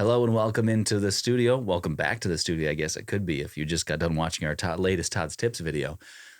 Hello and welcome into the studio. Welcome back to the studio, I guess it could be if you just got done watching our latest Todd's Tips video.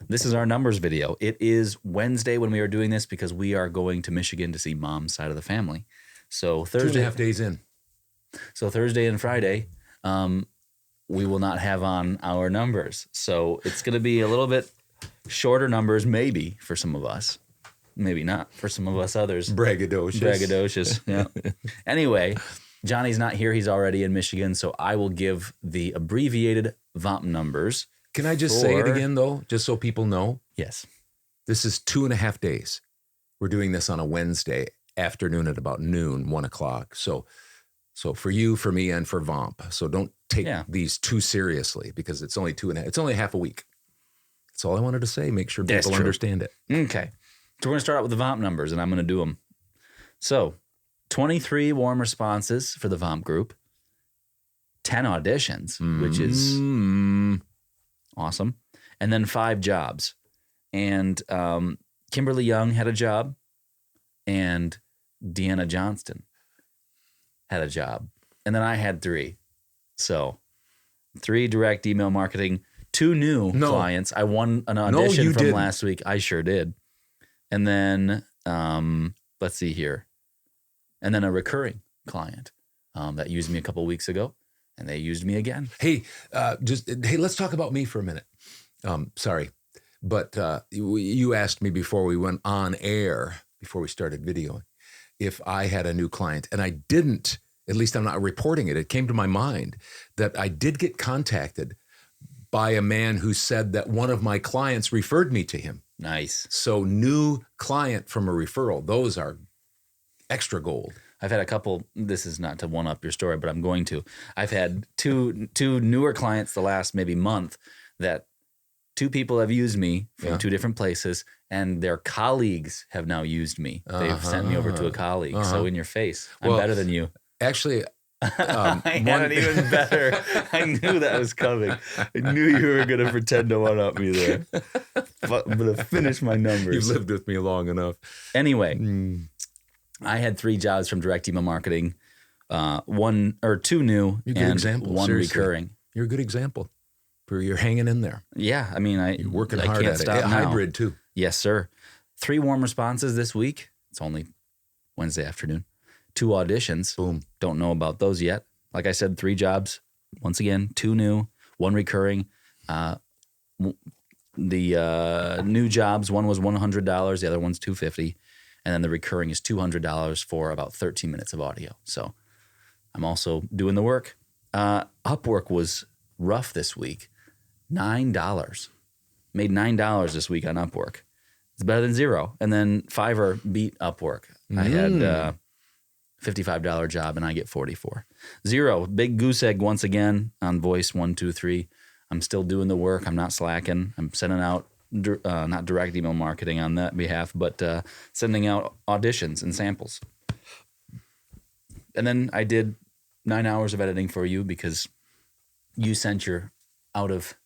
This is our numbers video. It is Wednesday when we are doing this because we are going to Michigan to see Mom's side of the family. So Thursday, 2.5 days in. So Thursday and Friday, we will not have on our numbers. So it's going to be a little bit shorter numbers, maybe for some of us. Maybe not for some of us others. Braggadocious. Yeah. Anyway, Johnny's not here. He's already in Michigan. So I will give the abbreviated VOMP numbers. Can I just say it again, though, just so people know? Yes. This is 2.5 days. We're doing this on a Wednesday afternoon at about noon, 1 o'clock. So for you, for me, and for VOMP. So don't take these too seriously because it's only 2.5. It's only half a week. That's all I wanted to say. Make sure people understand it. Okay. So we're going to start out with the VOMP numbers, and I'm going to do them. So 23 warm responses for the VOMP group, 10 auditions, which is awesome, and then 5 jobs. And Kimberly Young had a job, and Deanna Johnston had a job. And then I had 3. So 3 direct email marketing, 2 new clients. I won an audition from last week. I sure did. And then, let's see here. And then a recurring client that used me a couple of weeks ago, and they used me again. Hey, let's talk about me for a minute. Sorry, but you asked me before we went on air, before we started videoing, if I had a new client, and I didn't. At least I'm not reporting it. It came to my mind that I did get contacted by a man who said that one of my clients referred me to him. Nice. So new client from a referral. Those are extra gold. I've had a couple, this is not to one up your story, but I'm going to. I've had two newer clients the last maybe month that 2 people have used me from 2 different places, and their colleagues have now used me. They've sent me over to a colleague. So in your face, I'm better than you. Actually, I had it even better. I knew that was coming. I knew you were going to pretend to one up me there. But I'm going to finish my numbers. You've lived with me long enough. Anyway, I had 3 jobs from direct email marketing, 1 or 2 new and 1 recurring. You're a good example. You're hanging in there. Yeah, I mean, you're working hard at it. Hybrid too. Yes, sir. 3 warm responses this week. It's only Wednesday afternoon. 2 auditions. Boom. Don't know about those yet. Like I said, 3 jobs. Once again, 2 new, 1 recurring. The new jobs, one was $100, the other one's $250, and then the recurring is $200 for about 13 minutes of audio. So I'm also doing the work. Upwork was rough this week. $9. Made $9 this week on Upwork. It's better than 0. And then Fiverr beat Upwork. I had $55 job, and I get 44. 0, big goose egg once again on Voice 1, 2, 3. I'm still doing the work. I'm not slacking. I'm sending out not direct email marketing on that behalf, but sending out auditions and samples. And then I did 9 hours of editing for you because you sent your out of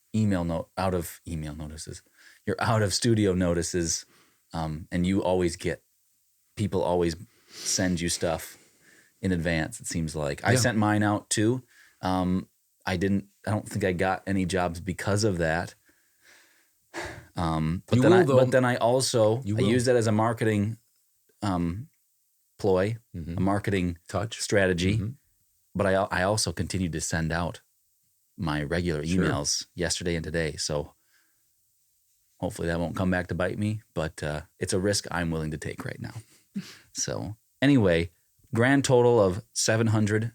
studio notices, and you always get people always send you stuff in advance. It seems like I sent mine out too. I don't think I got any jobs because of that. But then I also use that as a marketing ploy, a marketing strategy. But I also continued to send out my regular emails yesterday and today. So hopefully that won't come back to bite me, but it's a risk I'm willing to take right now. So anyway, grand total of $783,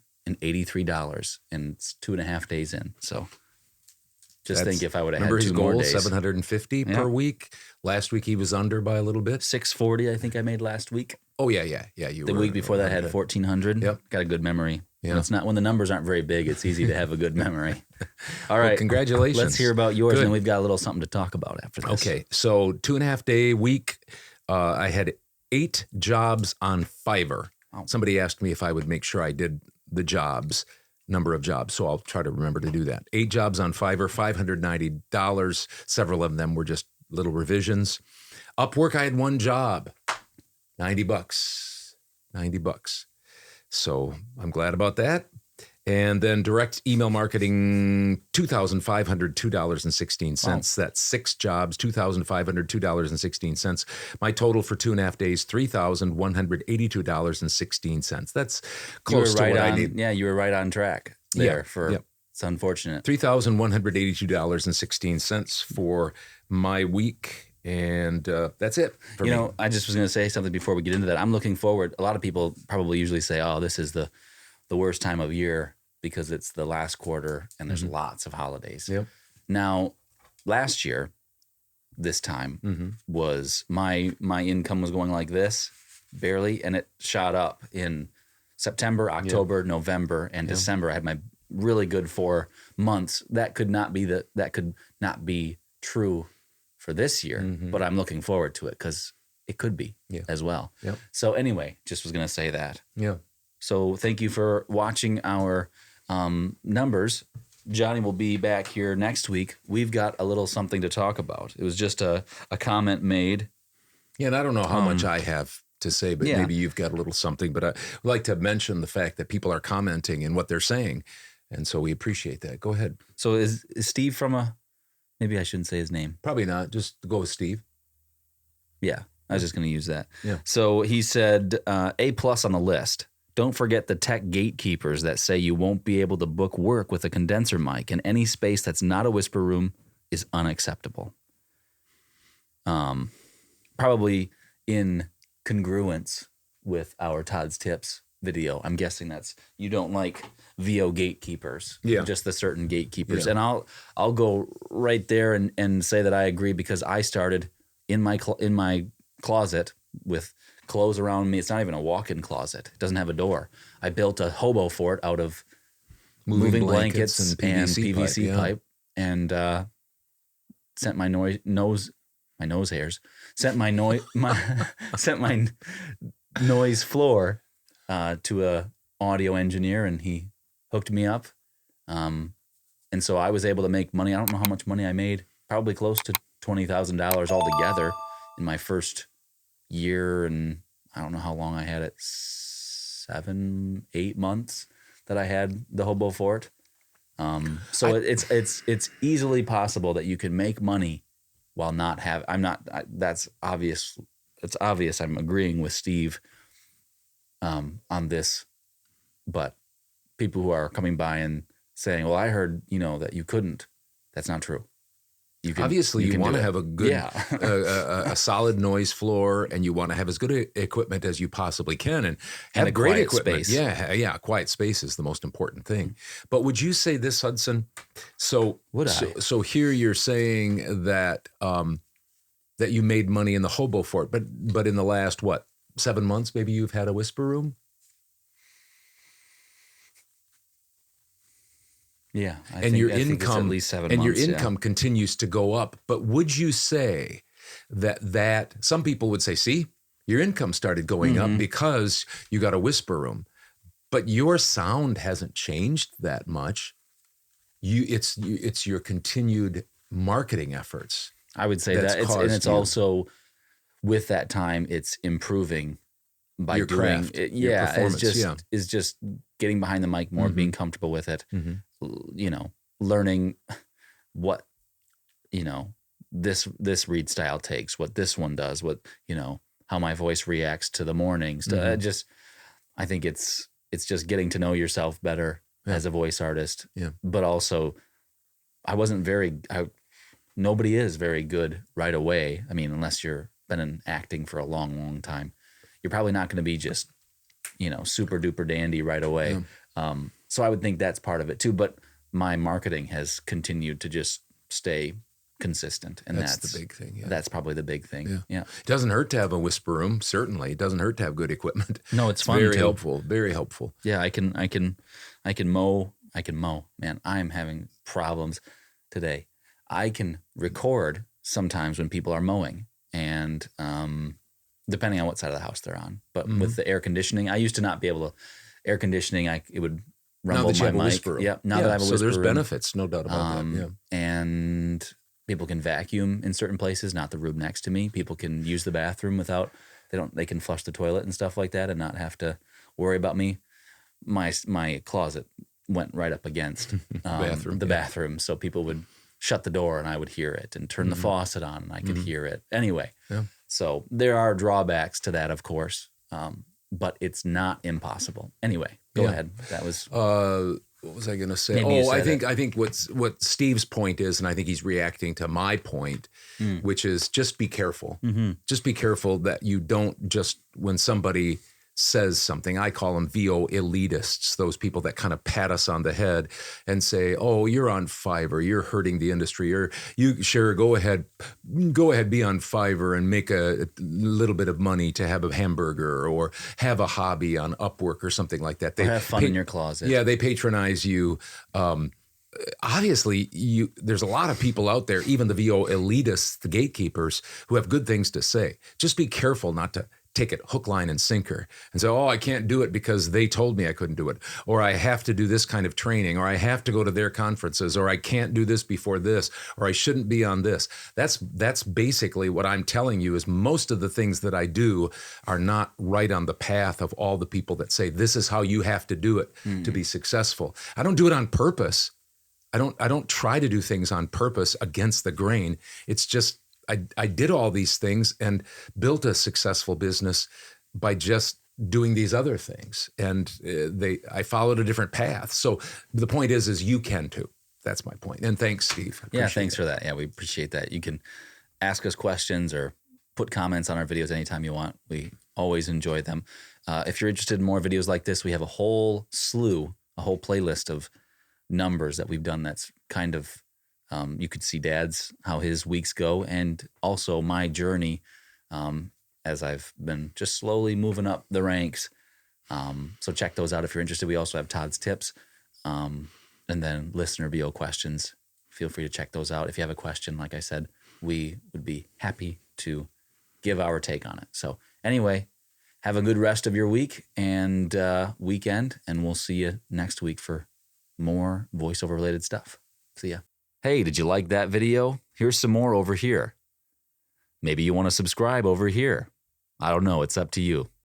and it's 2.5 days in. So think if I would have had 2 more days. Remember his goal, $750 per week. Last week he was under by a little bit. $640 I think I made last week. Oh yeah. The week before that I had $1,400. Yep. Got a good memory. Yeah. It's not when the numbers aren't very big. It's easy to have a good memory. All right. Well, congratulations. Let's hear about yours, and we've got a little something to talk about after this. Okay. So 2.5 day week. I had 8 jobs on Fiverr. Wow. Somebody asked me if I would make sure I did the number of jobs. So I'll try to remember to do that. 8 jobs on Fiverr, $590. Several of them were just little revisions. Upwork, I had 1 job, $90. $90. So I'm glad about that. And then direct email marketing, $2,502.16. Wow. That's 6 jobs, $2,502.16. My total for 2.5 days, $3,182.16. That's close to what I need. Yeah, you were right on track there It's unfortunate. $3,182.16 for my week. And that's it for me. I just was going to say something before we get into that. I'm looking forward. A lot of people probably usually say, oh, this is the worst time of year because it's the last quarter and there's lots of holidays. Yep. Now, last year, this time was my income was going like this, barely, and it shot up in September, October, November, and December. I had my really good 4 months. That could not be true for this year, but I'm looking forward to it because it could be as well. Yep. So anyway, just was going to say that. Yeah. So thank you for watching our numbers. Johnny will be back here next week. We've got a little something to talk about. It was just a comment made. Yeah, and I don't know how much I have to say, but maybe you've got a little something. But I would like to mention the fact that people are commenting and what they're saying, and so we appreciate that. Go ahead. So is Steve from maybe I shouldn't say his name. Probably not. Just go with Steve. Yeah, I was just going to use that. Yeah. So he said, A+ on the list. Don't forget the tech gatekeepers that say you won't be able to book work with a condenser mic, and any space that's not a whisper room is unacceptable. Probably in congruence with our Todd's Tips video. I'm guessing that's you don't like VO gatekeepers, just the certain gatekeepers. And I'll go right there and say that I agree because I started in my closet with clothes around me. It's not even a walk-in closet. It doesn't have a door. I built a hobo fort out of moving blankets and PVC pipe and sent my nose hairs. Sent my noise floor to a audio engineer, and he hooked me up. And so I was able to make money. I don't know how much money I made. Probably close to $20,000 altogether in my first year, and I don't know how long I had it, 7-8 months that I had the hobo fort. So it's easily possible that you can make money while not have. That's obvious. It's obvious. I'm agreeing with Steve on this, but people who are coming by and saying, "Well, I heard that you couldn't." That's not true. Obviously, you want to have a good, a solid noise floor, and you want to have as good equipment as you possibly can, and have great equipment. Space. Yeah, quiet space is the most important thing. But would you say this, Hudson? So here you're saying that that you made money in the hobo fort, but in the last 7 months, maybe you've had a whisper room. Yeah, I think your income, at least 7 and months, your income continues to go up. But would you say that some people would say, see, your income started going up because you got a whisper room, but your sound hasn't changed that much. It's your continued marketing efforts. I would say that it's also with that time, it's improving by your doing craft, it. your performance, Is just getting behind the mic more, being comfortable with it. Learning what this read style takes, what this one does, what how my voice reacts to the mornings. I think it's just getting to know yourself better as a voice artist. Yeah. But also, nobody is very good right away. I mean, unless you're been in acting for a long, long time, you're probably not going to be just super duper dandy right away. Yeah. So I would think that's part of it too. But my marketing has continued to just stay consistent, and that's the big thing. Yeah. That's probably the big thing. Yeah. It doesn't hurt to have a whisper room. Certainly, it doesn't hurt to have good equipment. No, it's fun. Very helpful. Very helpful. Yeah, I can mow. Man, I'm having problems today. I can record sometimes when people are mowing, and depending on what side of the house they're on. But with the air conditioning, I used to not be able to. Air conditioning, it would rumble my mic. Yeah, now that I have a whisper room. So there's benefits, no doubt about that. Yeah. And people can vacuum in certain places, not the room next to me. People can use the bathroom they can flush the toilet and stuff like that and not have to worry about me. My closet went right up against the bathroom. So people would shut the door and I would hear it, and turn the faucet on and I could hear it. Anyway, so there are drawbacks to that, of course, but it's not impossible. Anyway, go ahead. That was... what was I going to say? I think what Steve's point is, and I think he's reacting to my point, which is just be careful. Just be careful that you don't just, when somebody says something, I call them VO elitists, those people that kind of pat us on the head and say, oh, you're on Fiverr, you're hurting the industry, or you sure go ahead, be on Fiverr and make a little bit of money to have a hamburger, or have a hobby on Upwork or something like that. They have fun in your closet. Yeah, they patronize you. Obviously, there's a lot of people out there, even the VO elitists, the gatekeepers, who have good things to say. Just be careful not to take it hook, line, and sinker and say, oh, I can't do it because they told me I couldn't do it, or I have to do this kind of training, or I have to go to their conferences, or I can't do this before this, or I shouldn't be on this. That's basically what I'm telling you, is most of the things that I do are not right on the path of all the people that say, this is how you have to do it to be successful. I don't do it on purpose. I don't try to do things on purpose against the grain. It's just, I did all these things and built a successful business by just doing these other things. And I followed a different path. So the point is you can too. That's my point. And thanks, Steve. Yeah, thanks for that. Yeah, we appreciate that. You can ask us questions or put comments on our videos anytime you want. We always enjoy them. If you're interested in more videos like this, we have a whole playlist of numbers that we've done that's kind of, you could see Dad's, how his weeks go, and also my journey as I've been just slowly moving up the ranks. So check those out if you're interested. We also have Todd's tips, and then listener VO questions. Feel free to check those out. If you have a question, like I said, we would be happy to give our take on it. So anyway, have a good rest of your week and weekend, and we'll see you next week for more voiceover related stuff. See ya. Hey, did you like that video? Here's some more over here. Maybe you want to subscribe over here. I don't know. It's up to you.